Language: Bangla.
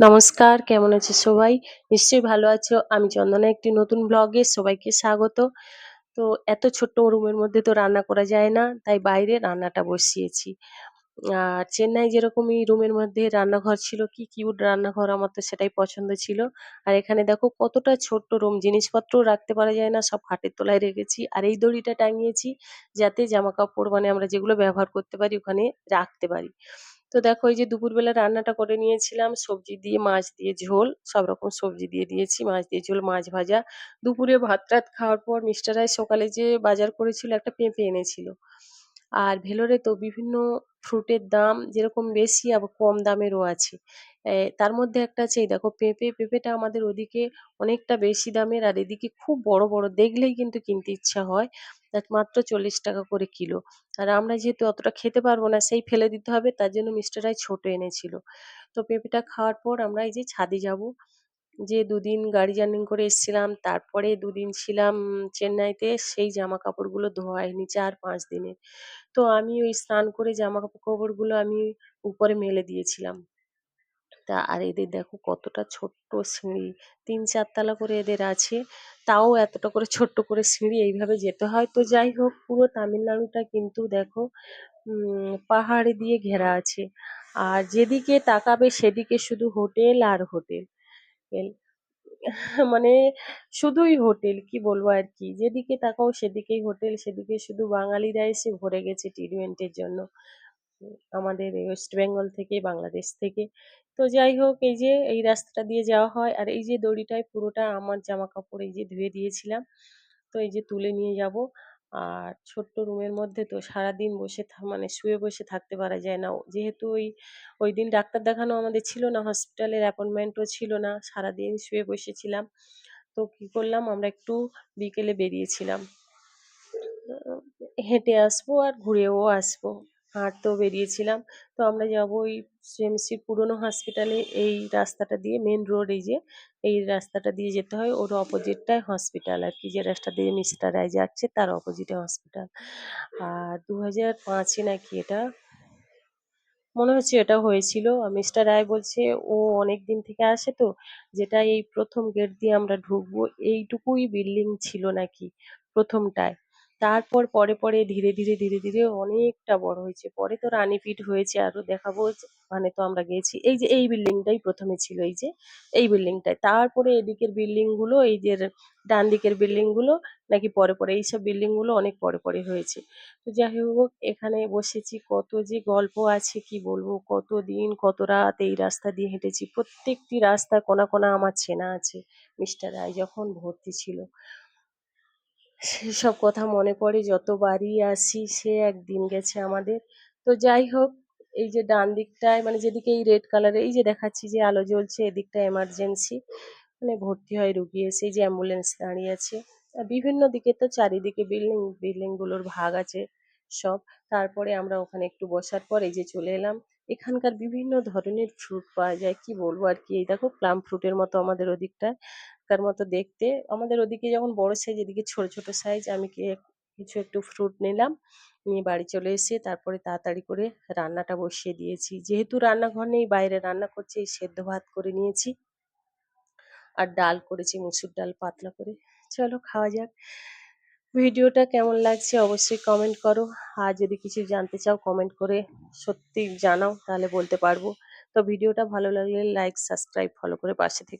নমস্কার, কেমন আছো সবাই? নিশ্চয়ই ভালো আছো। আমি চন্দনা একটি নতুন ব্লগে সবাইকে স্বাগত। তো এত ছোট্ট রুমের মধ্যে তো রান্না করা যায় না, তাই বাইরে রান্নাটা বসিয়েছি। আর চেন্নাই যেরকমই রুমের মধ্যে রান্নাঘর ছিল, কি কিউট রান্নাঘর, আমার তো সেটাই পছন্দ ছিল। আর এখানে দেখো কতটা ছোট্ট রুম, জিনিসপত্রও রাখতে পারা যায় না, সব খাটের তলায় রেখেছি। আর এই দড়িটা টাঙিয়েছি যাতে জামাকাপড় মানে আমরা যেগুলো ব্যবহার করতে পারি ওখানে রাখতে পারি। তো দেখো এই যে দুপুরবেলা রান্নাটা করে নিয়েছিলাম, সবজি দিয়ে মাছ দিয়ে ঝোল, সব রকম সবজি দিয়ে দিয়েছি, মাছ দিয়ে ঝোল, মাছ ভাজা। দুপুরে ভাত টাত খাওয়ার পর মিস্টার সকালে যে বাজার করেছিল একটা পেঁপে এনেছিল। আর ভেলোরে তো বিভিন্ন ফ্রুটের দাম যেরকম বেশি আবার কম দামেরও আছে। তার মধ্যে একটা আছে এই দেখো পেঁপে, পেঁপেটা আমাদের ওদিকে অনেকটা বেশি দামের, আর এদিকে খুব বড় বড়, দেখলেই কিন্তু কিনতে ইচ্ছা হয়। মাত্র 40 টাকা করে কিলো। আর আমরা যেহেতু অতটা খেতে পারবো না, সেই ফেলে দিতে হবে, তার জন্য মিস্টার ছোট এনেছিল। তো পেঁপেটা খাওয়ার পর আমরা এই যে ছাদে যাব। যে দুদিন গাড়ি জার্নি করে এসেছিলাম, তারপরে দুদিন ছিলাম চেন্নাইতে, সেই জামা কাপড়গুলো ধোয়া হয়নি 4-5 দিনে। তো আমি ওই স্নান করে জামা কাপড়গুলো আমি উপরে মেলে দিয়েছিলাম। আর এদের দেখো কতটা ছোট্ট সিঁড়ি, 3-4 তলা করে এদের আছে, তাও এতটা করে ছোট্ট করে সিঁড়ি, এইভাবে যেতে হয়। তো যাই হোক, পুরো তামিলনাড়ুটা কিন্তু দেখো পাহাড় দিয়ে ঘেরা আছে। আর যেদিকে তাকাবে সেদিকে শুধু হোটেল আর হোটেল। এল- মানে শুধুই হোটেল, কি বলবো আর কি, যেদিকে তাকাও সেদিকেই হোটেল, সেদিকে শুধু বাঙালিরা এসে ভরে গেছে ট্রিটমেন্টের জন্য। আমাদের এই ওয়েস্ট বেঙ্গল থেকে, বাংলাদেশ থেকে। তো যাই হোক, এই যে এই রাস্তাটা দিয়ে যাওয়া হয়, আর এই যে দড়িটায় পুরোটা আমার জামা কাপড় এই যে ধুয়ে দিয়েছিলাম। তো এই যে তুলে নিয়ে যাব। আর ছোট্ট রুমের মধ্যে তো সারাদিন বসে মানে শুয়ে বসে থাকতে পারা যায় না, যেহেতু ওই দিন ডাক্তার দেখানো আমাদের ছিল না, হসপিটালের অ্যাপয়েন্টমেন্টও ছিল না, সারাদিন শুয়ে বসেছিলাম। তো কি করলাম, আমরা একটু বিকেলে বেরিয়েছিলাম, হেঁটে আসবো আর ঘুরেও আসবো। হাঁটতেও বেরিয়েছিলাম। তো আমরা যাবো ওই সিএমসি পুরনো হসপিটালে, এই রাস্তাটা দিয়ে মেন রোড, এই যে এই রাস্তাটা দিয়ে যেতে হয়, ওর অপোজিটটায় হসপিটাল আর কি, যে রাস্তা দিয়ে মিস্টার রায় যাচ্ছে তার অপোজিটে হসপিটাল। আর 2005-এ নাকি এটা, মনে হচ্ছে এটা হয়েছিল। মিস্টার রায় বলছে ও অনেক দিন থেকে আসে তো, যেটা এই প্রথম গেট দিয়ে আমরা ঢুকবো, এইটুকুই বিল্ডিং ছিল নাকি প্রথমটায়। তারপর পরে পরে ধীরে ধীরে অনেকটা বড় হয়েছে, পরে তো রানীপিঠ হয়েছে, আরো দেখাবো মানে তো আমরা গেছি। এই যে এই বিল্ডিংটাই প্রথমে ছিল, এই যে এই বিল্ডিংটাই, তারপরে এদিকের বিল্ডিং গুলো, এই যে ডান দিকের বিল্ডিং গুলো নাকি পরে পরে, এইসব বিল্ডিং গুলো অনেক পরে পরে হয়েছে। তো যাই হোক, এখানে বসেছি, কত যে গল্প আছে কি বলবো, কত দিন কত রাত এই রাস্তা দিয়ে হেঁটেছি, প্রত্যেকটি রাস্তা কোনা কোনা আমার চেনা আছে। মিস্টার রায় যখন ভর্তি ছিল সেসব কথা মনে পড়ে, যতবারই আসি সে একদিন গেছে আমাদের। তো যাই হোক, এই যে ডান দিকটায় মানে যেদিকে এই রেড কালারে এই যে দেখাচ্ছি যে আলো জ্বলছে, এদিকটা এমার্জেন্সি, মানে ভর্তি হয় রুগী এসে, এই যে অ্যাম্বুলেন্স দাঁড়িয়ে আছে। আর বিভিন্ন দিকে তো চারিদিকে বিল্ডিং, বিল্ডিং গুলোর ভাগ আছে সব। তারপরে আমরা ওখানে একটু বসার পর এই যে চলে এলাম। এখানকার বিভিন্ন ধরনের ফ্রুট পাওয়া যায়, কি বলবো আর কি, এই দেখো প্লাম ফ্রুটের মতো আমাদের ওদিকটায় কার মতো দেখতে, আমাদের ওদিকে যেমন বড় সাইজ, এদিকে ছোট ছোট সাইজ। আমি কিছু একটু ফ্রুট নিলাম, নিয়ে বাড়ি চলে এসে তারপরে তাড়াতাড়ি করে রান্নাটা বসিয়ে দিয়েছি, যেহেতু রান্নাঘর নেই বাইরে রান্না করছি। এই সেদ্ধ ভাত করে নিয়েছি, আর ডাল করেছি মুসুর ডাল পাতলা করে। চলো খাওয়া যাক। ভিডিওটা কেমন লাগছে অবশ্যই কমেন্ট করো, আর যদি কিছু জানতে চাও কমেন্ট করে সত্যি জানাও, তাহলে বলতে পারবো। তো ভিডিওটা ভালো লাগলে লাইক, সাবস্ক্রাইব, ফলো করে পাশে থেকো।